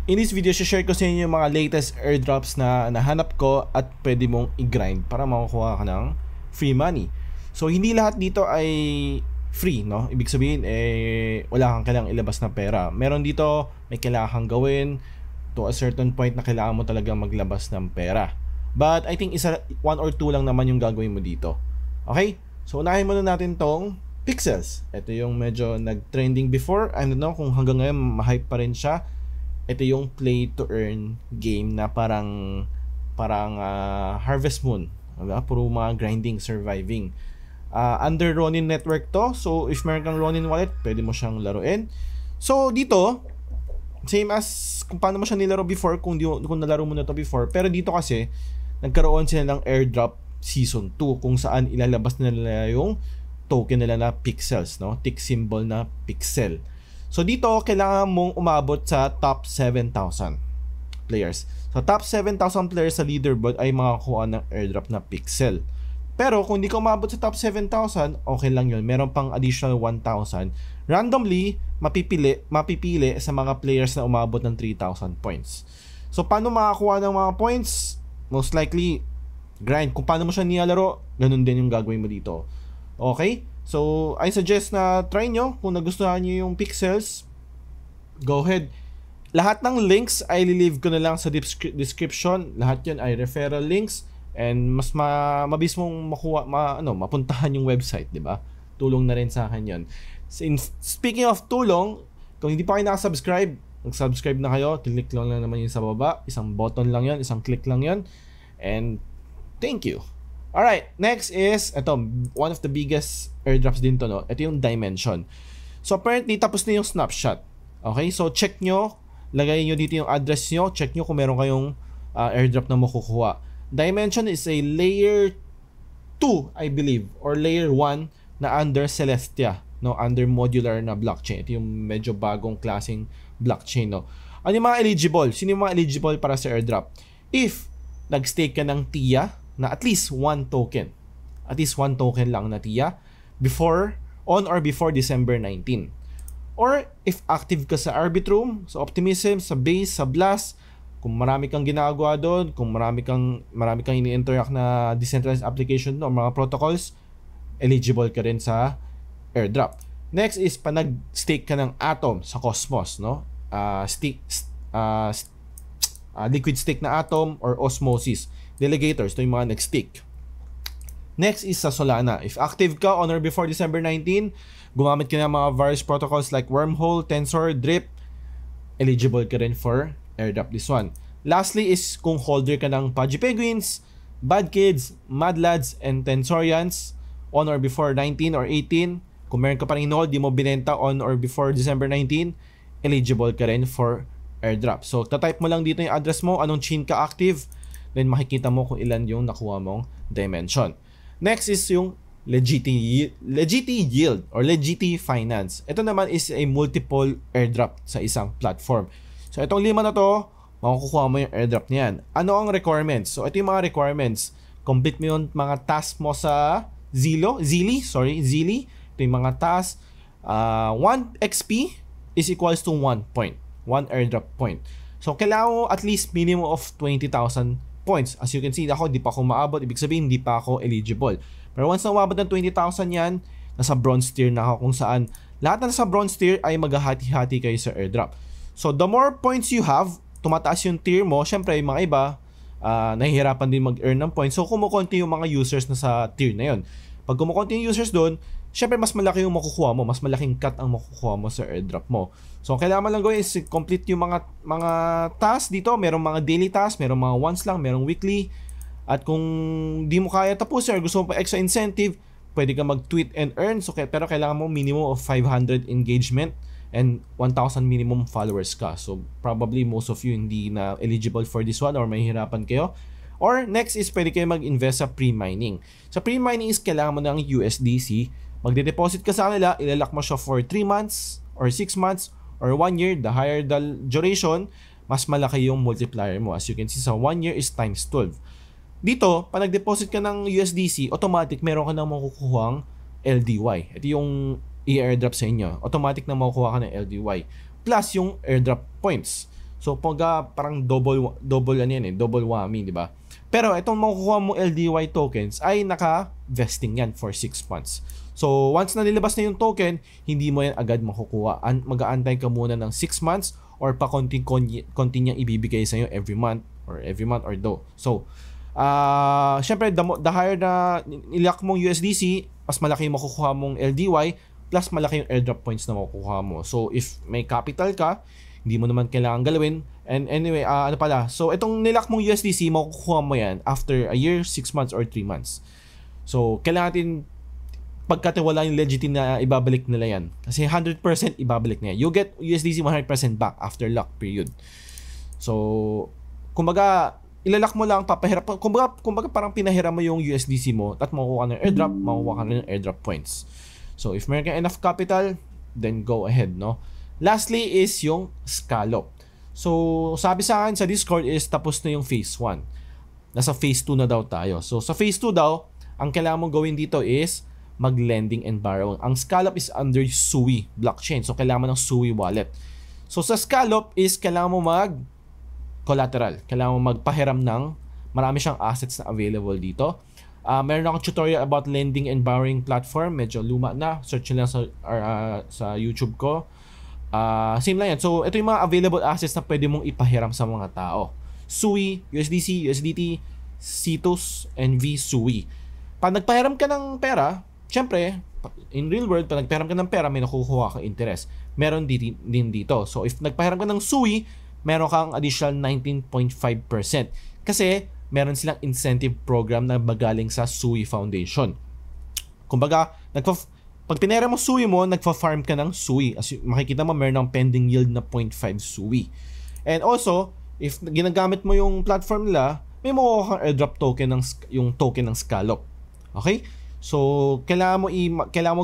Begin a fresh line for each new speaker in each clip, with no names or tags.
In this video, share ko sa inyo yung mga latest airdrops na nahanap ko at pwede mong i-grind para makakuha ka ng free money. So, hindi lahat dito ay free, no? Ibig sabihin, wala kang kailangang ilabas na pera. Meron dito, may kailangan kang gawin to a certain point na kailangan mo talaga maglabas ng pera. But I think one or two lang naman yung gagawin mo dito. Okay? So, unahin muna natin tong Pixels. Ito yung medyo nag-trending before. I don't know kung hanggang ngayon ma-hype pa rin siya. Ito yung play to earn game na parang Harvest Moon, diba? Puro mga grinding, surviving. Under Ronin network to. So if meron kang Ronin wallet, pwede mo siyang laruin. So dito, same as kung paano mo siya nilaro before, kung nalaro mo na to before. Pero dito kasi nagkaroon sila ng airdrop season 2 kung saan ilalabas nila yung token nila na Pixels, no? Tick symbol na pixel. So dito, kailangan mong umabot sa top 7,000 players. So top 7,000 players sa leaderboard ay makakuha ng airdrop na Pixel. Pero kung hindi ka umabot sa top 7,000, okay lang yun. Meron pang additional 1,000. Randomly, mapipili sa mga players na umabot ng 3,000 points. So paano makakuha ng mga points? Most likely, grind. Kung paano mo siya nilalaro, ganun din yung gagawin mo dito. Okay? So, I suggest na try nyo kung nagustuhan nyo yung Pixels. Go ahead. Lahat ng links ay leave ko na lang sa description. Lahat yun ay referral links. And mas mabilis mong mapuntahan yung website, di ba? Tulong na rin sa akin yun. Speaking of tulong, kung hindi pa kayo nakasubscribe, mag-subscribe na kayo. Click lang naman yun sa baba. Isang button lang yun, isang click lang yun. And thank you. Alright, next is ito, one of the biggest airdrops din to, no? Ito yung Dimension. So apparently tapos na yung snapshot. Okay, so check nyo, lagay nyo dito yung address nyo, check nyo kung meron kayong airdrop na makukuha. Dimension is a layer 2, I believe, or layer 1 na under Celestia, no? Under modular na blockchain. Ito yung medyo bagong klaseng blockchain, no? Ano yung mga eligible? Sino yung mga eligible para sa airdrop? If nag-stake ka ng TIA na at least one token. At least one token lang na TIA on or before December 19. Or if active ka sa Arbitrum, sa Optimism, sa Base, sa Blast, kung marami kang ginagawa doon, kung marami kang ini-interact na decentralized application o mga protocols, eligible ka rin sa airdrop. Next is pa nag-stake ka ng Atom sa Cosmos, no? Liquid stake na Atom or Osmosis. Delegators, ito yung mga nag-stick. Next is sa Solana. If active ka on or before December 19, gumamit ka ng mga various protocols like Wormhole, Tensor, Drip, eligible ka rin for airdrop this one. Lastly is kung holder ka ng Pudgy Penguins, Bad Kids, Mad Lads, and Tensorians on or before 19 or 18, kung meron ka pa rin hold, di mo binenta on or before December 19, eligible ka rin for airdrop. So, tatype mo lang dito yung address mo, anong chain ka active, then makikita mo kung ilan yung nakuha mong Dimension. Next is yung Legiti Yield or Legiti Finance. Ito naman is a multiple airdrop sa isang platform. So itong 5 na to, makukuha mo yung airdrop niyan. Ano ang requirements? So ito yung mga requirements. Complete mo yung mga task mo sa Zilli. Ito yung mga task. 1 XP is equals to 1 point. 1 airdrop point. So kailangan mo at least minimum of 20,000 points. As you can see, ako di pa ako maabot, ibig sabihin hindi pa ako eligible. Pero once na umabot ng 20,000 yan, nasa bronze tier na ako, kung saan lahat na nasa bronze tier ay maghahati-hati kayo sa airdrop. So the more points you have, tumataas yung tier mo. Syempre yung mga iba nahihirapan din mag-earn ng points, so kumukonti yung mga users na sa tier na yun. Pag kumukonti yung users doon, syempre mas malaki yung makukuha mo, mas malaking cut ang makukuha mo sa airdrop mo. So kailangan mo lang gawin is complete yung mga tasks dito. Merong mga daily tasks, merong mga once lang, merong weekly. At kung di mo kaya tapusin or gusto mo pa extra incentive, pwede ka mag-tweet and earn. So pero kailangan mo minimum of 500 engagement and 1,000 minimum followers ka. So probably most of you hindi na eligible for this one or mahihirapan kayo. Or next is pwede kayo mag-invest sa pre-mining. Sa pre-mining is kailangan mo ng USDC. Magde-deposit ka sa kanila, ilalak mo siya for 3 months or 6 months or 1 year. The higher the duration, mas malaki yung multiplier mo. As you can see, sa 1 year is times 12. Dito, pag nag-deposit ka ng USDC, automatic meron ka nang makukuhang LDY. Ito yung i-airdrop sa inyo. Automatic na makukuha ka ng LDY. Plus yung airdrop points. So parang double ano yan double whammy, di ba? Pero itong makukuha mo LDY tokens ay naka-vesting yan for 6 months. So once na nilabas na yung token, hindi mo yan agad makukuha. Mag-aantay ka muna ng 6 months or pa konti niyang ibibigay sa iyo every month or do. So syempre the higher na nilak mong USDC, mas malaki yung makukuha mong LDY, plus malaki yung airdrop points na makukuha mo. So if may capital ka, hindi mo naman kailangan galawin. And anyway, so itong nilak mong USDC, makukuha mo yan after a year, 6 months, or 3 months. So kailangan natin pagkatiwala yung legitimate na ibabalik nila yan. Kasi 100% ibabalik na yan. You get USDC 100% back after lock period. So, kumbaga, ilalak mo lang, papahirap. Kumbaga parang pinahiram mo yung USDC mo at makukuha ka ng airdrop, makukuha ka ng airdrop points. So, if meron ka enough capital, then go ahead, no? Lastly is yung scallop. So, sabi sa akin sa Discord is tapos na yung phase 1. Nasa phase 2 na daw tayo. So, sa phase 2 daw, ang kailangan mong gawin dito is mag-lending and borrowing. Ang scallop is under Sui blockchain. So, kailangan mo ng Sui wallet. So, sa scallop is kailangan mo mag-collateral. Kailangan mo magpahiram ng marami siyang assets na available dito. Meron akong tutorial about lending and borrowing platform. Medyo luma na. Search nyo lang sa YouTube ko. Same lang yan. So, ito yung mga available assets na pwede mong ipahiram sa mga tao. Sui, USDC, USDT, Cetus, and VSui. Pag nagpahiram ka ng pera, syempre, in real world, pag nagpahiram ka ng pera, may nakukuha kang interest. Meron din dito. So, if nagpahiram ka ng Sui, meron kang additional 19.5%. Kasi, meron silang incentive program na magaling sa Sui Foundation. Kumbaga, pag pinera mo Sui mo, nagfa-farm ka ng Sui. As makikita mo, meron ng pending yield na 0.5 Sui. And also, if ginagamit mo yung platform nila, may makukuha kang airdrop token yung token ng scallop. Okay? So, kailangan mo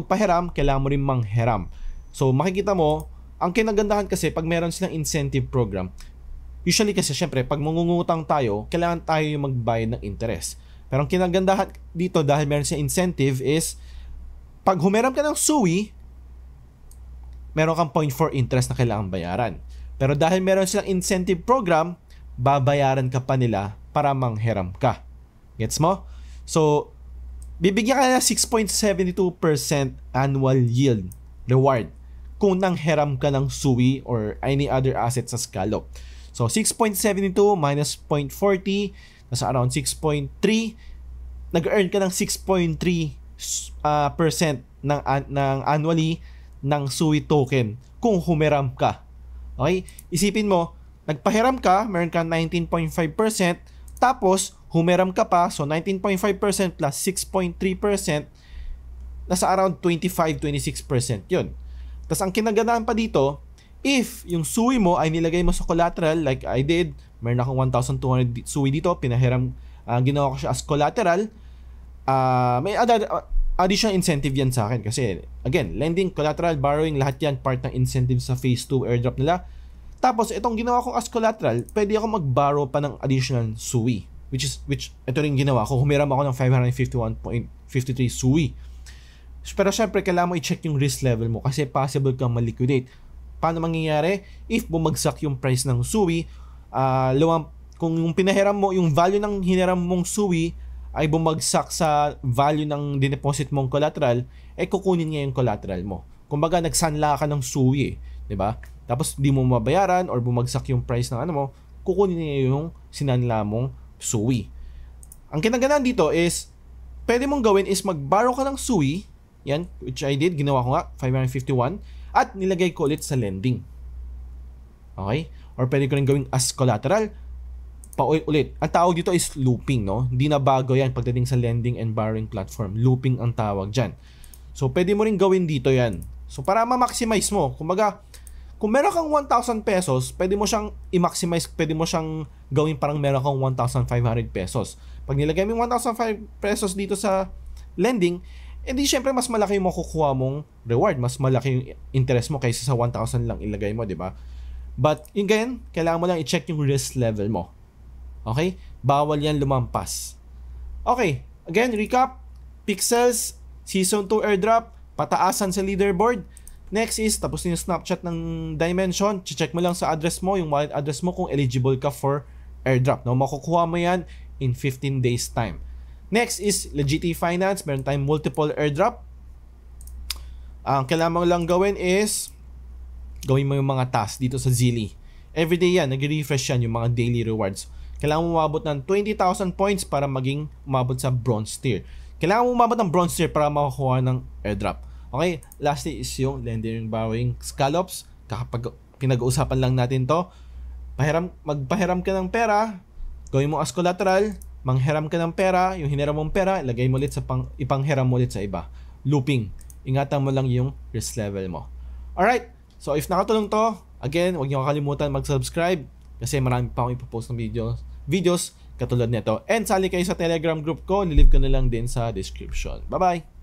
magpahiram, kailangan mo rin manghiram. So, makikita mo, ang kinagandahan kasi, pag meron silang incentive program, usually kasi, syempre, pag mangungutang tayo, kailangan tayo yung magbayad ng interest. Pero ang kinagandahan dito, dahil meron silang incentive is, pag humiram ka ng Sui, meron kang 0.4 interest na kailangan bayaran. Pero dahil meron silang incentive program, babayaran ka pa nila para manghiram ka. Gets mo? So, bibigyan ka na 6.72% annual yield reward kung nanghiram ka ng Sui or any other asset sa scallop. So, 6.72 minus 0.40, nasa around 6.3, nag-earn ka ng 6.3% ng annually ng Sui token kung humiram ka. Okay? Isipin mo, nagpahiram ka, meron ka 19.5%, tapos humiram ka pa, so 19.5% plus 6.3%, nasa around 25-26% yun. Tapos ang kinagandaan pa dito, if yung Sui mo ay nilagay mo sa collateral like I did, meron akong 1,200 Sui dito, pinahiram, ginawa ko siya as collateral, may additional incentive yan sa akin kasi again, lending, collateral, borrowing, lahat yan part ng incentive sa phase 2 airdrop nila. Tapos itong ginawa ko as collateral, pwede ako mag-borrow pa ng additional Sui, which ito rin ginawa ko, humiram ako ng 551.53 Sui. Pero syempre kailangan mo i-check yung risk level mo kasi possible kang ma-liquidate. Paano mangyayari? If bumagsak yung price ng Sui, kung yung pinahiram mo, yung value ng hiniram mong Sui ay bumagsak sa value ng dineposit mong collateral, kukunin niya yung collateral mo. Kumbaga, nagsanla ka ng Sui, di ba? Tapos, di mo mabayaran or bumagsak yung price ng mo, kukunin niya yung sinanla mong Sui. Ang kinagandaan dito is, pwede mong gawin is mag-borrow ka ng Sui, yan, which I did, ginawa ko nga, 551, at nilagay ko ulit sa lending. Okay? Or pwede ko rin gawin as collateral, paulit. Ang tawag dito is looping, no? Hindi na bago yan pagdating sa lending and borrowing platform. Looping ang tawag dyan. So, pwede mo rin gawin dito yan. So, para ma-maximize mo, kumbaga, kung meron kang 1,000 pesos, pwede mo siyang i-maximize, pwede mo siyang gawin parang meron kang 1,500 pesos. Pag nilagay mo yung 1,500 pesos dito sa lending, edi syempre mas malaki yung makukuha mong reward, mas malaki yung interest mo kaysa sa 1,000 lang ilagay mo, di ba? But, yung ganyan, kailangan mo lang i-check yung risk level mo. Okay? Bawal yan lumampas. Okay. Again, recap. Pixels, Season 2 airdrop, pataasan sa leaderboard. Next is, tapos yung Snapchat ng Dimension, check mo lang sa address mo, yung wallet address mo kung eligible ka for airdrop. No? Makukuha mo yan in 15 days time. Next is Legit Finance, meron tayong multiple airdrop. Ang kailangan mo lang gawin is, gawin mo yung mga tasks dito sa Zilli. Everyday yan, nag-refresh yan yung mga daily rewards. Kailangan mo umabot ng 20,000 points para maging umabot sa bronze tier. Kailangan mo umabot ng bronze tier para makakuha ng airdrop. Okay, lastly is yung lending borrowing scallops. Kapag pinag-uusapan lang natin to, magpahiram ka ng pera, gawin mo as collateral, manghiram ka ng pera, yung hiniram mong pera, ilagay mo ulit sa ipanghiram mo ulit sa iba. Looping. Ingatan mo lang yung risk level mo. Alright, so if nakatulong to, again, huwag niyo kakalimutan mag-subscribe kasi marami pa akong ipopost ng videos katulad nito. And sali kayo sa Telegram group ko, nilib ko na lang din sa description. Bye-bye!